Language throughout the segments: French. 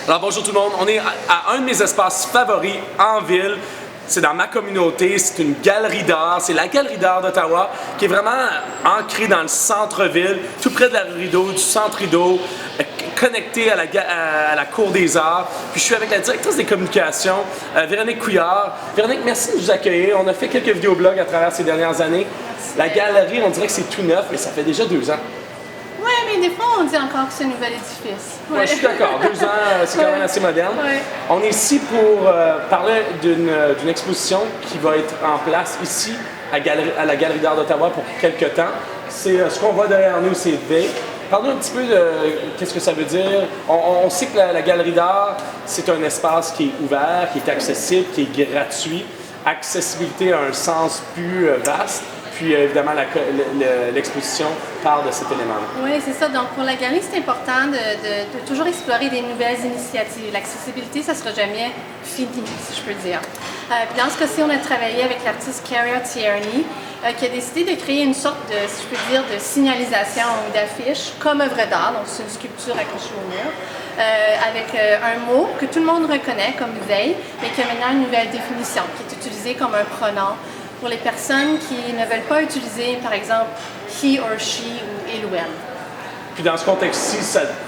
Alors bonjour tout le monde, on est à un de mes espaces favoris en ville. C'est dans ma communauté, c'est une galerie d'art, c'est la galerie d'art d'Ottawa qui est vraiment ancrée dans le centre-ville, tout près de la rue Rideau, du centre Rideau, connecté à la cour des arts. Puis je suis avec la directrice des communications, Véronique Couillard. Véronique, merci de nous accueillir. On a fait quelques vidéoblogs à travers ces dernières années. La galerie, on dirait que c'est tout neuf, mais ça fait déjà 2 ans. Oui, mais des fois, on dit encore que c'est un nouvel édifice. Ouais. Ouais, je suis d'accord. 2 ans, c'est quand même assez moderne. Ouais. On est ici pour parler d'une exposition qui va être en place ici à la Galerie d'art d'Ottawa pour quelques temps. C'est ce qu'on voit derrière nous, c'est V. Parle-nous un petit peu de qu'est-ce que ça veut dire. On sait que la Galerie d'art, c'est un espace qui est ouvert, qui est accessible, qui est gratuit. Accessibilité a un sens plus vaste. Puis évidemment, l'exposition parle de cet élément-là. Oui, c'est ça. Donc pour la galerie, c'est important de toujours explorer des nouvelles initiatives. L'accessibilité, ça ne sera jamais fini, si je peux dire. Puis dans ce cas-ci, on a travaillé avec l'artiste Carrie Tierney, qui a décidé de créer une sorte de, si je peux dire, de signalisation ou d'affiche comme œuvre d'art. Donc c'est une sculpture accrochée au mur. Avec un mot que tout le monde reconnaît comme veille, mais qui a maintenant une nouvelle définition, qui est utilisé comme un pronom pour les personnes qui ne veulent pas utiliser, par exemple, he or she ou il ou elle. Puis dans ce contexte-ci,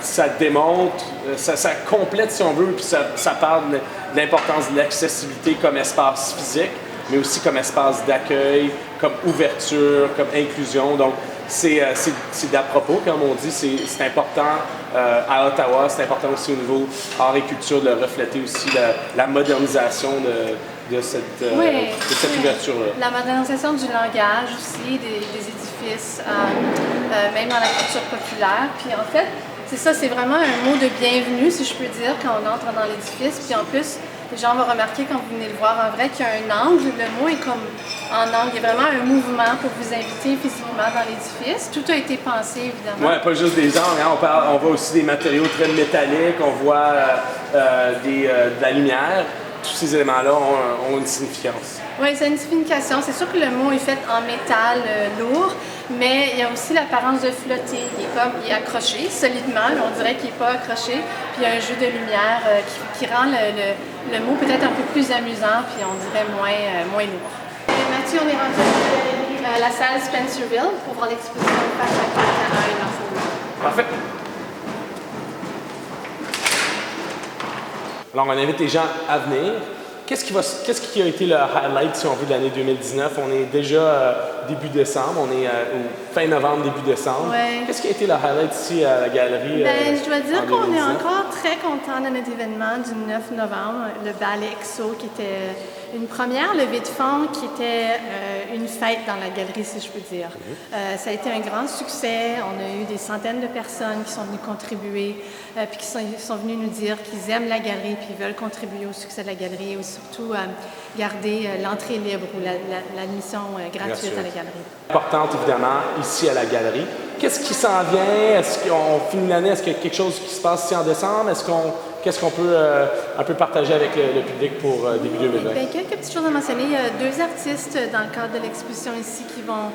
ça démontre, ça complète, si on veut, puis ça parle de l'importance de l'accessibilité comme espace physique, mais aussi comme espace d'accueil, comme ouverture, comme inclusion. Donc, c'est d'à propos, comme on dit, c'est important à Ottawa, c'est important aussi au niveau art et culture de refléter aussi la modernisation de cette ouverture-là. La modernisation du langage aussi, des édifices, même dans la culture populaire. Puis en fait, c'est ça, c'est vraiment un mot de bienvenue, si je peux dire, quand on entre dans l'édifice. Puis en plus, les gens vont remarquer quand vous venez le voir en vrai qu'il y a un angle. Le mot est comme en angle. Il y a vraiment un mouvement pour vous inviter physiquement dans l'édifice. Tout a été pensé, évidemment. Oui, pas juste des angles. Hein. On voit aussi des matériaux très métalliques. On voit de la lumière. Tous ces éléments-là ont une significance. Oui, c'est une signification. C'est sûr que le mot est fait en métal lourd, mais il y a aussi l'apparence de flotter. Il est accroché solidement, mais on dirait qu'il n'est pas accroché. Puis il y a un jeu de lumière qui rend le mot peut-être un peu plus amusant, puis on dirait moins lourd. Et Mathieu, on est rendu à la salle Spencerville pour voir l'exposition Face à quelqu'un et l'enseignement. Parfait. Alors, on invite les gens à venir. Qu'est-ce qui a été le highlight, si on veut, de l'année 2019? On est déjà début décembre, on est fin novembre, début décembre. Ouais. Qu'est-ce qui a été le highlight ici à la galerie? Je dois dire qu'on est encore très content de notre événement du 9 novembre, le Ballet Exo, qui était une première levée de fonds, qui était une fête dans la galerie, si je peux dire. Ça a été un grand succès. On a eu des centaines de personnes qui sont venues contribuer, puis qui sont venues nous dire qu'ils aiment la galerie, puis ils veulent contribuer au succès de la galerie, et surtout garder l'entrée libre ou l'admission gratuite à la galerie. Importante, évidemment, ici à la galerie. Qu'est-ce qui s'en vient? Est-ce qu'on finit l'année? Est-ce qu'il y a quelque chose qui se passe ici en décembre? Qu'est-ce qu'on peut un peu partager avec le public pour début 2020? Bien, quelques petites choses à mentionner. Il y a 2 artistes dans le cadre de l'exposition ici qui vont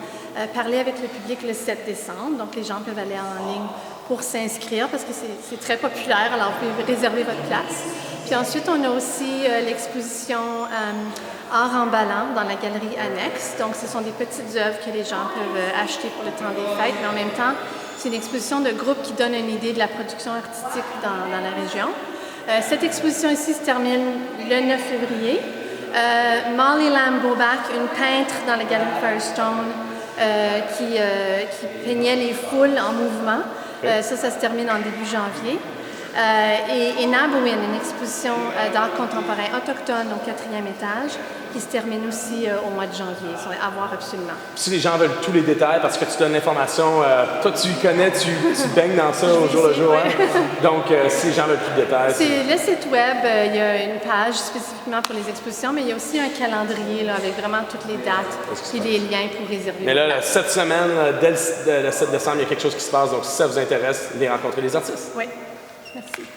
parler avec le public le 7 décembre. Donc, les gens peuvent aller en ligne pour s'inscrire parce que c'est très populaire. Alors, vous pouvez réserver votre place. Puis ensuite, on a aussi l'exposition Art emballant dans la galerie annexe. Donc, ce sont des petites œuvres que les gens peuvent acheter pour le temps des fêtes, mais en même temps, c'est une exposition de groupe qui donne une idée de la production artistique dans la région. Cette exposition ici se termine le 9 février. Molly Lamb Bobak, une peintre dans la galerie Firestone, qui peignait les foules en mouvement. Ça se termine en début janvier. Et Nabowin, une exposition d'art contemporain autochtone au 4e étage, qui se termine aussi au mois de janvier. Ça va à voir absolument. Si les gens veulent tous les détails, parce que tu donnes l'information, toi tu connais, tu baignes dans ça au jour le jour. Hein? Donc, si les gens veulent plus de détails. C'est le site web, il y a une page spécifiquement pour les expositions, mais il y a aussi un calendrier là, avec vraiment toutes les dates et les liens pour réserver. Mais là, cette semaine, dès le 7 décembre, il y a quelque chose qui se passe. Donc, si ça vous intéresse, venez rencontrer les artistes. Oui, merci.